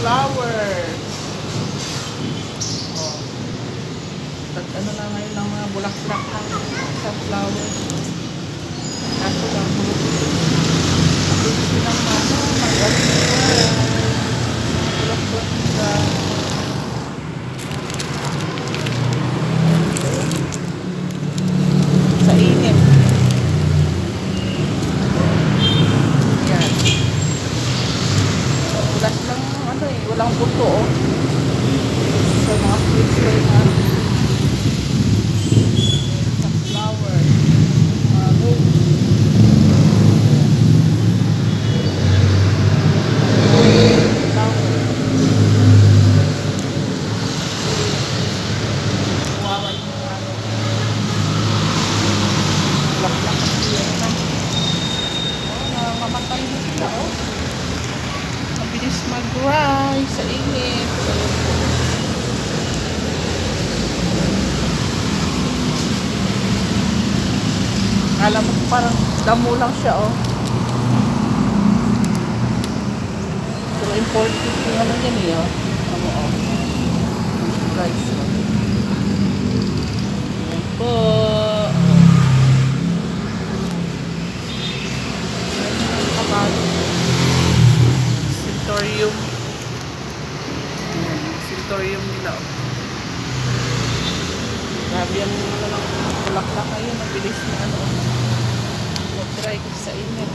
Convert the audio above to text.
sunflower. Oh. Ano na ngayon ng mga bulaklak ng sunflower. Kaso lang, gusto ng mama, magaling na. Bulaklak nila. Sa init. Yan. Bulas lang, ano eh, walang buto oh. So, mga fruits ko yung sunflower, mga rose. Mamatay na sila oh. Mabilis mag-dry sa init. Alam mo parang damo lang siya oh. Pero important yung ano yan eh oh. Ano oh. Rice oh. Ayan po. Centurium. Centurium nila. Grabe ang bulaklak ngayon. Mabilis na ano. Mag-dry kasi sa init.